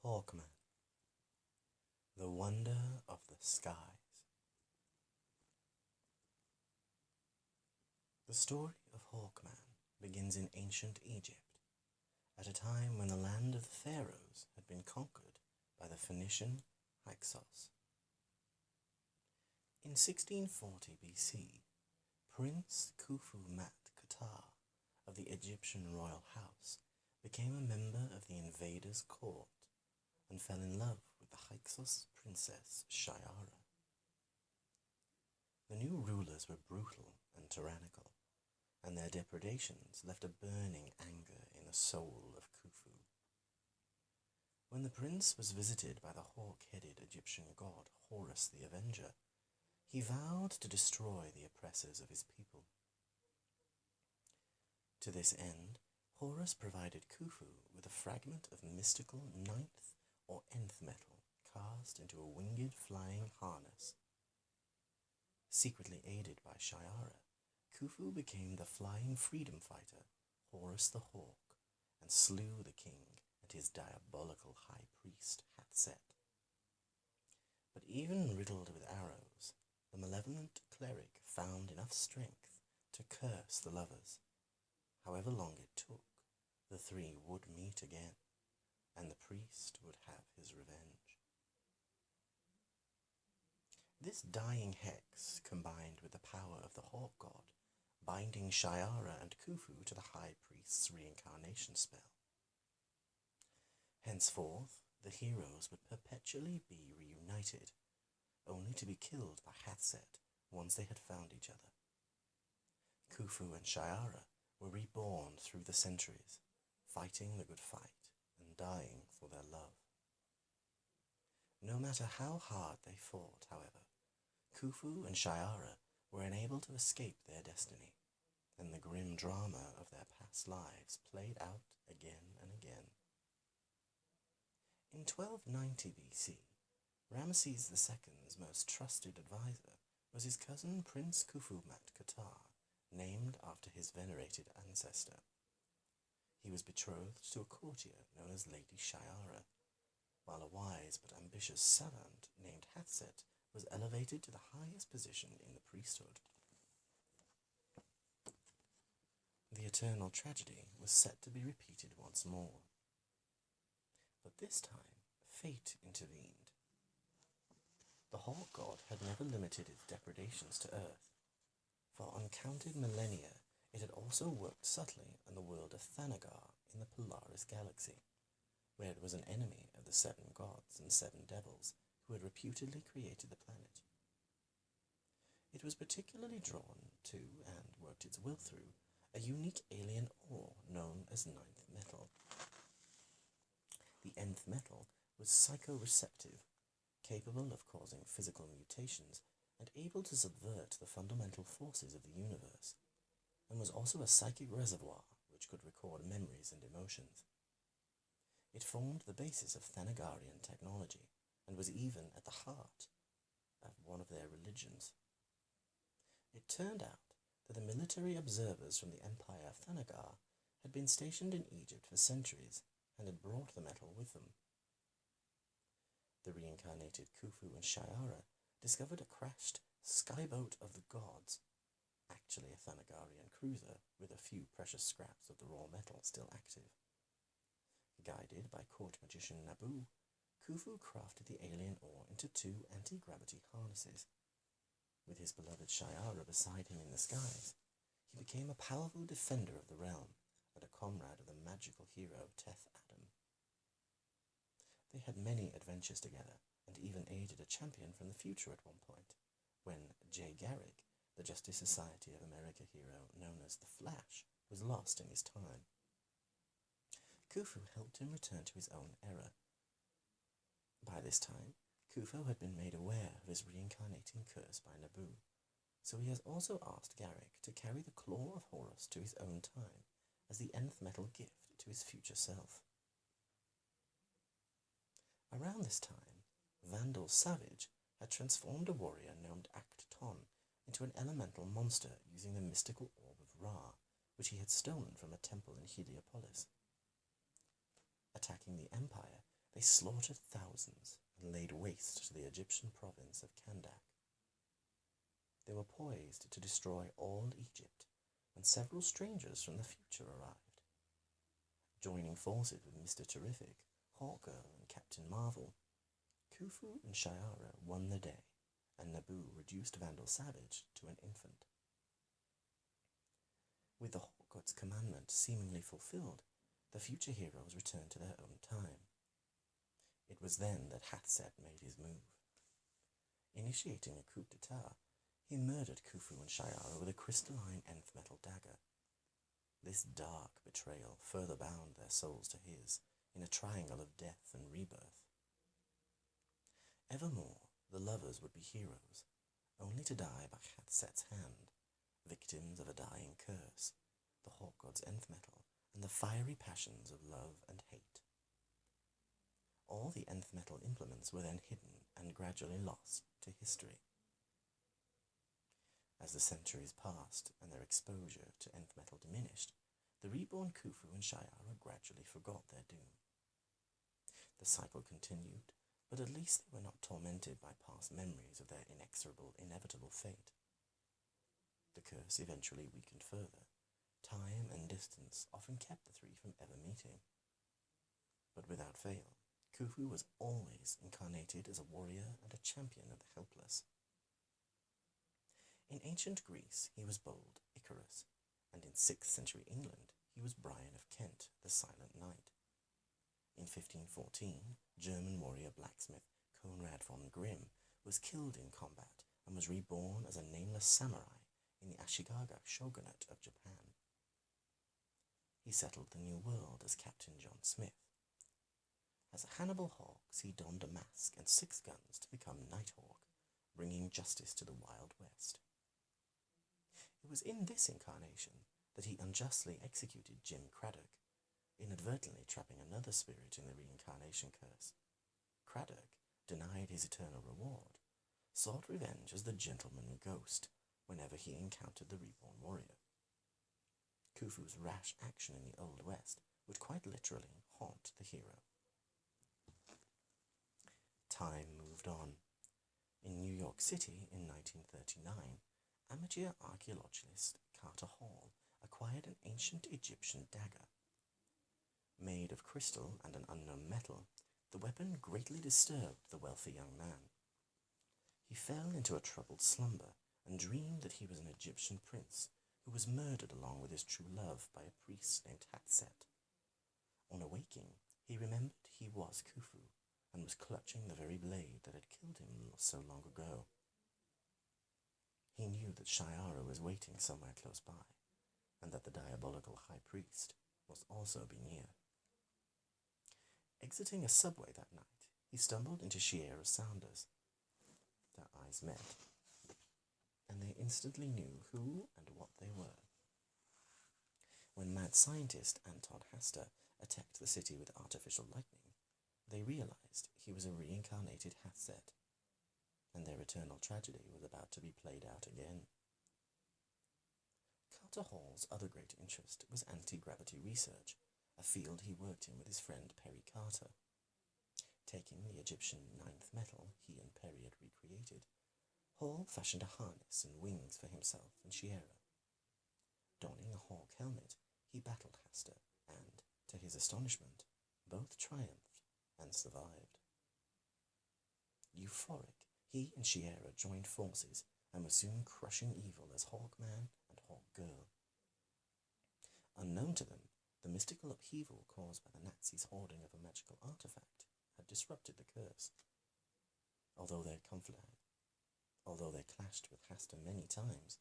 Hawkman, the wonder of the skies. The story of Hawkman begins in ancient Egypt, at a time when the land of the pharaohs had been conquered by the Phoenician Hyksos. In 1640 BC, Prince Khufu Mat Qatar of the Egyptian royal house became a member of the invaders' court and fell in love with the Hyksos princess Shiara. The new rulers were brutal and tyrannical, and their depredations left a burning anger in the soul of Khufu. When the prince was visited by the hawk-headed Egyptian god Horus the Avenger, he vowed to destroy the oppressors of his people. To this end, Horus provided Khufu with a fragment of mystical ninth or nth metal cast into a winged flying harness. Secretly aided by Shiara, Khufu became the flying freedom fighter, Horus the Hawk, and slew the king and his diabolical high priest, Hatset. But even riddled with arrows, the malevolent cleric found enough strength to curse the lovers. However long it took, the three would meet again, and the priest would have his revenge. This dying hex combined with the power of the hawk god, binding Shiara and Khufu to the high priest's reincarnation spell. Henceforth, the heroes would perpetually be reunited, only to be killed by Hatset once they had found each other. Khufu and Shiara were reborn through the centuries, fighting the good fight and dying for their love. No matter how hard they fought, however, Khufu and Shiara were unable to escape their destiny, and the grim drama of their past lives played out again and again. In 1290 BC, Ramesses II's most trusted advisor was his cousin Prince Khufu Mat Qatar, named after his venerated ancestor. He was betrothed to a courtier known as Lady Shiara, while a wise but ambitious savant named Hatset was elevated to the highest position in the priesthood. The eternal tragedy was set to be repeated once more. But this time, fate intervened. The hawk god had never limited its depredations to Earth. For uncounted millennia, it had also worked subtly in the world of Thanagar in the Polaris galaxy, where it was an enemy of the 7 gods and 7 devils who had reputedly created the planet. It was particularly drawn to, and worked its will through, a unique alien ore known as ninth metal. The nth metal was psychoreceptive, capable of causing physical mutations and able to subvert the fundamental forces of the universe, and was also a psychic reservoir which could record memories and emotions. It formed the basis of Thanagarian technology, and was even at the heart of one of their religions. It turned out that the military observers from the Empire of Thanagar had been stationed in Egypt for centuries, and had brought the metal with them. The reincarnated Khufu and Shiara discovered a crashed skyboat of the gods, actually a Thanagarian cruiser with a few precious scraps of the raw metal still active. Guided by court magician Nabu, Khufu crafted the alien ore into 2 anti-gravity harnesses. With his beloved Shiara beside him in the skies, he became a powerful defender of the realm and a comrade of the magical hero Teth Adam. They had many adventures together, and even aided a champion from the future at one point, when Jay Garrick, the Justice Society of America hero known as the Flash, was lost in his time. Khufu helped him return to his own era. By this time, Khufu had been made aware of his reincarnating curse by Nabu, so he has also asked Garrick to carry the claw of Horus to his own time as the nth metal gift to his future self. Around this time, Vandal Savage had transformed a warrior named Akton into an elemental monster using the mystical orb of Ra, which he had stolen from a temple in Heliopolis. Attacking the Empire, they slaughtered thousands and laid waste to the Egyptian province of Kandak. They were poised to destroy all Egypt when several strangers from the future arrived. Joining forces with Mr. Terrific, Hawkgirl, and Captain Marvel, Khufu and Shiara won the day, and Naboo reduced Vandal Savage to an infant. With the Hawkgod's commandment seemingly fulfilled, the future heroes returned to their own time. It was then that Hathset made his move. Initiating a coup d'etat, he murdered Khufu and Shiara with a crystalline nth metal dagger. This dark betrayal further bound their souls to his in a triangle of death and rebirth. Evermore, the lovers would be heroes, only to die by Hathset's hand, victims of a dying curse, the Hawk God's nth metal, and the fiery passions of love and hate. All the nth metal implements were then hidden and gradually lost to history. As the centuries passed and their exposure to nth metal diminished, the reborn Khufu and Shiara gradually forgot their doom. The cycle continued, but at least they were not tormented by past memories of their inexorable, inevitable fate. The curse eventually weakened further. Time and distance often kept the three from ever meeting. But without fail, Khufu was always incarnated as a warrior and a champion of the helpless. In ancient Greece, he was bold Icarus, and in 6th century England, he was Brian of Kent, the Silent Knight. In 1514, German warrior blacksmith Conrad von Grimm was killed in combat and was reborn as a nameless samurai in the Ashikaga shogunate of Japan. He settled the New World as Captain John Smith. As Hannibal Hawks, he donned a mask and 6 guns to become Nighthawk, bringing justice to the Wild West. It was in this incarnation that he unjustly executed Jim Craddock, inadvertently trapping another spirit in the reincarnation curse. Craddock, denied his eternal reward, sought revenge as the gentleman ghost whenever he encountered the reborn warrior. Khufu's rash action in the Old West would quite literally haunt the hero. Time moved on. In New York City in 1939, amateur archaeologist Carter Hall acquired an ancient Egyptian dagger. Made of crystal and an unknown metal, the weapon greatly disturbed the wealthy young man. He fell into a troubled slumber and dreamed that he was an Egyptian prince who was murdered along with his true love by a priest named Hathset. On awaking, he remembered he was Khufu and was clutching the very blade that had killed him so long ago. He knew that Shiara was waiting somewhere close by, and that the diabolical high priest must also be near. Exiting a subway that night, he stumbled into Shiera Saunders. Their eyes met, and they instantly knew who and what they were. When mad scientist Anton Haster attacked the city with artificial lightning, they realized he was a reincarnated Hathset, and their eternal tragedy was about to be played out again. Carter Hall's other great interest was anti-gravity research, a field he worked in with his friend Perry Carter. Taking the Egyptian 9th metal he and Perry had recreated, Hall fashioned a harness and wings for himself and Shiera. Donning a hawk helmet, he battled Haster, and, to his astonishment, both triumphed and survived. Euphoric, he and Shiera joined forces and were soon crushing evil as Hawkman and Hawkgirl. Unknown to them, the mystical upheaval caused by the Nazis' hoarding of a magical artifact had disrupted the curse. Although they clashed with Haster many times,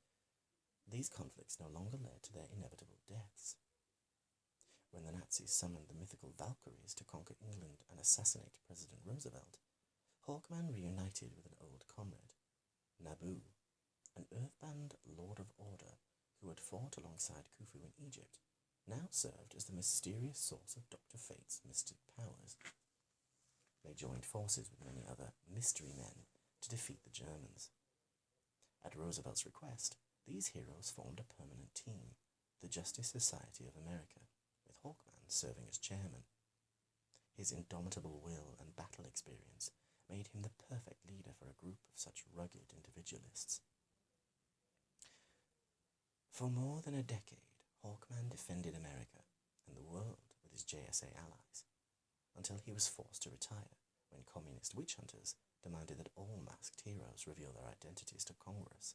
these conflicts no longer led to their inevitable deaths. When the Nazis summoned the mythical Valkyries to conquer England and assassinate President Roosevelt, Hawkman reunited with an old comrade, Naboo, an earthbound Lord of Order who had fought alongside Khufu in Egypt, now served as the mysterious source of Dr. Fate's mystic powers. They joined forces with many other mystery men to defeat the Germans. At Roosevelt's request, these heroes formed a permanent team, the Justice Society of America, with Hawkman serving as chairman. His indomitable will and battle experience made him the perfect leader for a group of such rugged individualists. For more than a decade, Hawkman defended America and the world with his JSA allies, until he was forced to retire when communist witch hunters demanded that all masked heroes reveal their identities to Congress.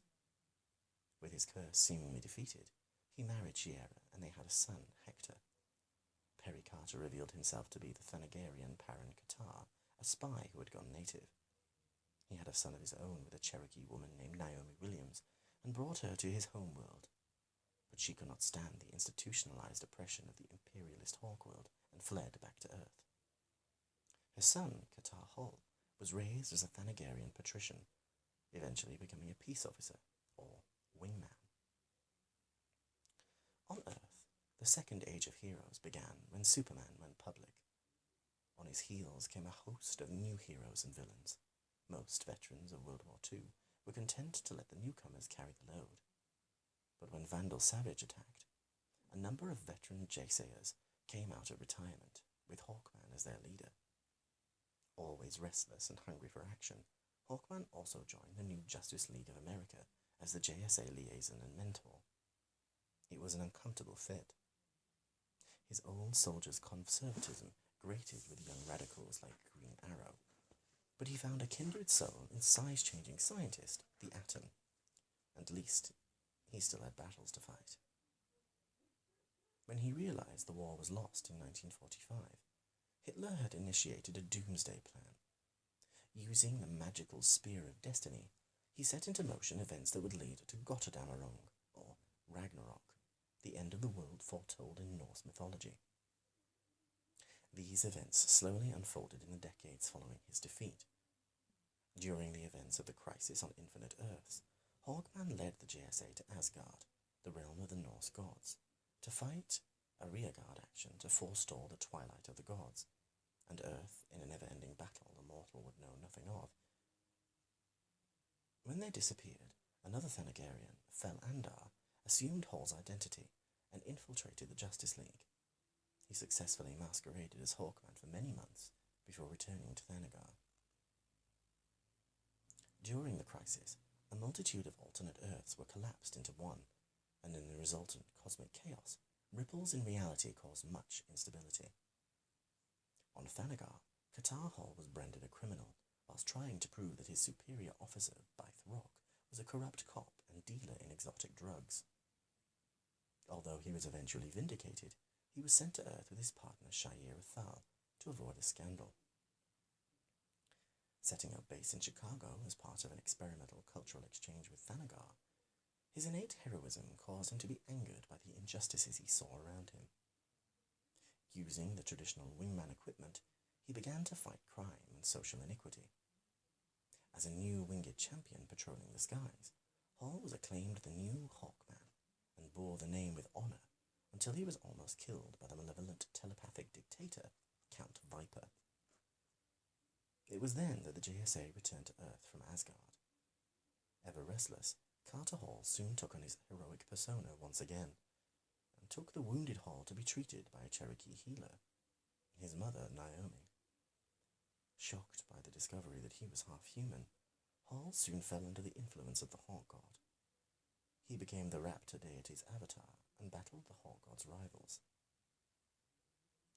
With his curse seemingly defeated, he married Shiera and they had a son, Hector. Perry Carter revealed himself to be the Thanagarian Paran Katar, a spy who had gone native. He had a son of his own with a Cherokee woman named Naomi Williams and brought her to his homeworld. But she could not stand the institutionalized oppression of the imperialist Hawkworld and fled back to Earth. Her son, Katar Hall, was raised as a Thanagarian patrician, eventually becoming a peace officer, or wingman. On Earth, the second age of heroes began when Superman went public. On his heels came a host of new heroes and villains. Most veterans of World War II were content to let the newcomers carry the load. But when Vandal Savage attacked, a number of veteran JSAers came out of retirement, with Hawkman as their leader. Always restless and hungry for action, Hawkman also joined the new Justice League of America as the JSA liaison and mentor. It was an uncomfortable fit. His old soldier's conservatism grated with young radicals like Green Arrow, but he found a kindred soul in size-changing scientist, the Atom. At least, he still had battles to fight. When he realized the war was lost in 1945, Hitler had initiated a doomsday plan. Using the magical spear of destiny, he set into motion events that would lead to Götterdämmerung, or Ragnarok, the end of the world foretold in Norse mythology. These events slowly unfolded in the decades following his defeat. During the events of the Crisis on Infinite Earths, Hawkman led the JSA to Asgard, the realm of the Norse gods, to fight a rearguard action to forestall the twilight of the gods, and Earth in a never-ending battle the mortal would know nothing of. When they disappeared, another Thanagarian, Fel Andar, assumed Hall's identity and infiltrated the Justice League. He successfully masqueraded as Hawkman for many months before returning to Thanagar. During the Crisis, a multitude of alternate Earths were collapsed into one, and in the resultant cosmic chaos, ripples in reality caused much instability. On Thanagar, Katar Hall was branded a criminal, whilst trying to prove that his superior officer, Bythe Rock, was a corrupt cop and dealer in exotic drugs. Although he was eventually vindicated, he was sent to Earth with his partner Shair Athal to avoid a scandal. Setting up base in Chicago as part of an experimental cultural exchange with Thanagar, his innate heroism caused him to be angered by the injustices he saw around him. Using the traditional wingman equipment, he began to fight crime and social iniquity. As a new winged champion patrolling the skies, Hall was acclaimed the new Hawkman and bore the name with honor until he was almost killed by the malevolent telepathic dictator, Count Viper. It was then that the JSA returned to Earth from Asgard. Ever restless, Carter Hall soon took on his heroic persona once again, and took the wounded Hall to be treated by a Cherokee healer, his mother, Naomi. Shocked by the discovery that he was half-human, Hall soon fell under the influence of the Hawk God. He became the raptor deity's avatar and battled the Hawk God's rivals.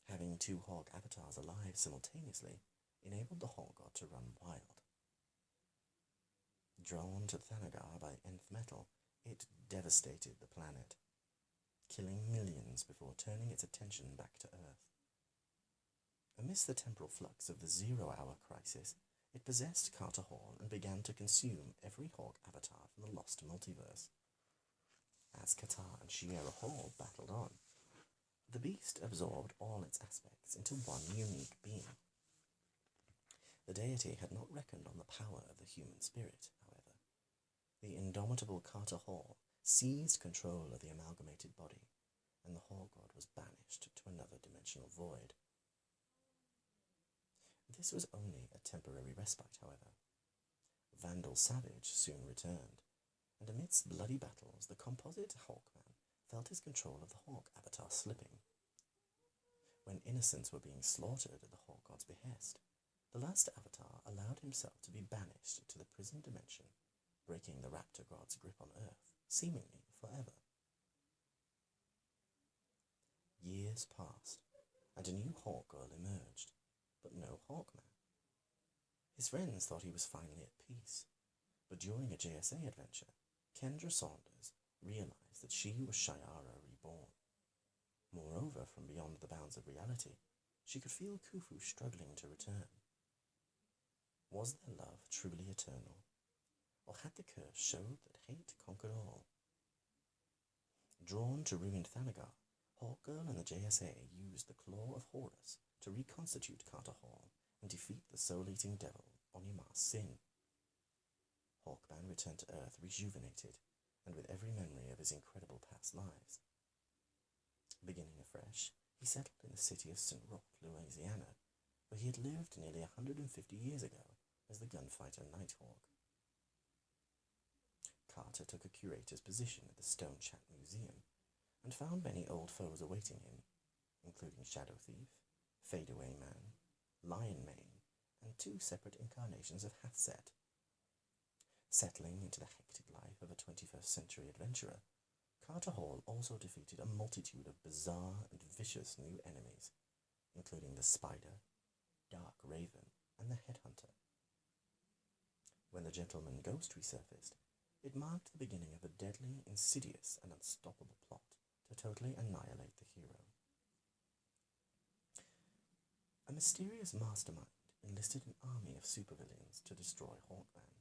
Having two Hawk avatars alive simultaneously enabled the Hawk God to run wild. Drawn to Thanagar by nth metal, it devastated the planet, killing millions before turning its attention back to Earth. Amidst the temporal flux of the Zero-Hour Crisis, it possessed Carter Hall and began to consume every Hawk avatar from the lost multiverse. As Katar and Shiera Hall battled on, the beast absorbed all its aspects into one unique being. The deity had not reckoned on the power of the human spirit, however. The indomitable Carter Hall seized control of the amalgamated body, and the Hall God was banished to another dimensional void. This was only a temporary respite, however. Vandal Savage soon returned, and amidst bloody battles, the composite Hawkman felt his control of the Hawk avatar slipping. When innocents were being slaughtered at the Hawk God's behest, the last Avatar allowed himself to be banished to the prison dimension, breaking the Raptor God's grip on Earth, seemingly forever. Years passed, and a new Hawk Girl emerged, but no Hawkman. His friends thought he was finally at peace, but during a JSA adventure, Kendra Saunders realized that she was Shiara reborn. Moreover, from beyond the bounds of reality, she could feel Khufu struggling to return. Was their love truly eternal, or had the curse showed that hate conquered all? Drawn to ruined Thanagar, Hawkgirl and the JSA used the Claw of Horus to reconstitute Carter Hall and defeat the soul-eating devil Onimar Sin. Hawkman returned to Earth rejuvenated, and with every memory of his incredible past lives. Beginning afresh, he settled in the city of St. Roch, Louisiana, where he had lived nearly 150 years ago as the gunfighter Nighthawk. Carter took a curator's position at the Stone Chat Museum and found many old foes awaiting him, including Shadow Thief, Fadeaway Man, Lion Mane, and 2 separate incarnations of Hathset. Settling into the hectic life of a 21st century adventurer, Carter Hall also defeated a multitude of bizarre and vicious new enemies, including the Spider, Dark Raven, and the Headhunter. When the Gentleman Ghost resurfaced, it marked the beginning of a deadly, insidious, and unstoppable plot to totally annihilate the hero. A mysterious mastermind enlisted an army of supervillains to destroy Hawkman.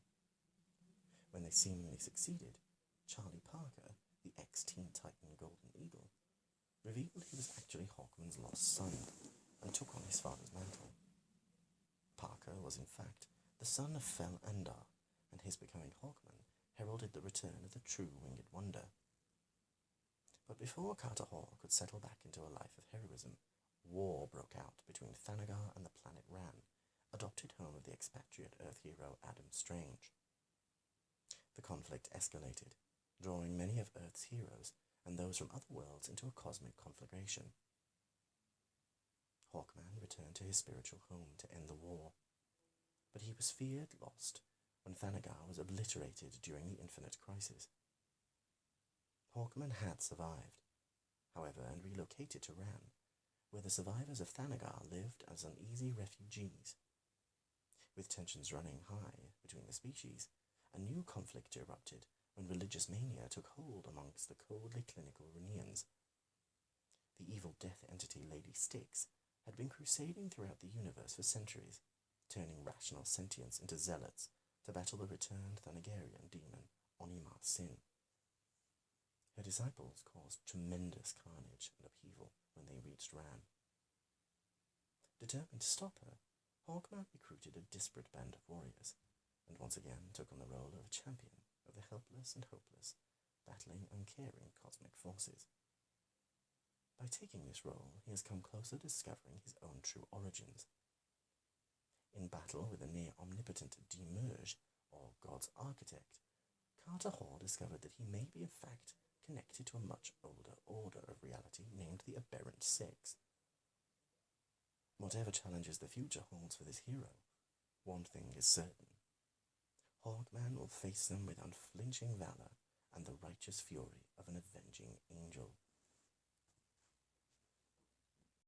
When they seemingly succeeded, Charlie Parker, the ex-Teen Titan Golden Eagle, revealed he was actually Hawkman's lost son and took on his father's mantle. Parker was in fact the son of Fel Andar, and his becoming Hawkman heralded the return of the true Winged Wonder. But before Carter Hall could settle back into a life of heroism, war broke out between Thanagar and the planet Ran, adopted home of the expatriate Earth hero Adam Strange. The conflict escalated, drawing many of Earth's heroes and those from other worlds into a cosmic conflagration. Hawkman returned to his spiritual home to end the war, but he was feared lost when Thanagar was obliterated during the Infinite Crisis. Hawkman had survived, however, and relocated to Ran, where the survivors of Thanagar lived as uneasy refugees. With tensions running high between the species, a new conflict erupted when religious mania took hold amongst the coldly clinical Renians. The evil death entity Lady Styx had been crusading throughout the universe for centuries, turning rational sentience into zealots to battle the returned Thanagarian demon Onimar Sin. Her disciples caused tremendous carnage and upheaval when they reached Ran. Determined to stop her, Hawkman recruited a disparate band of warriors, and once again took on the role of a champion of the helpless and hopeless, battling uncaring cosmic forces. By taking this role, he has come closer to discovering his own true origins. In battle with a near-omnipotent Demerge, or God's Architect, Carter Hall discovered that he may be in fact connected to a much older order of reality named the Aberrant Six. Whatever challenges the future holds for this hero, one thing is certain. Hawkman will face them with unflinching valor and the righteous fury of an avenging angel.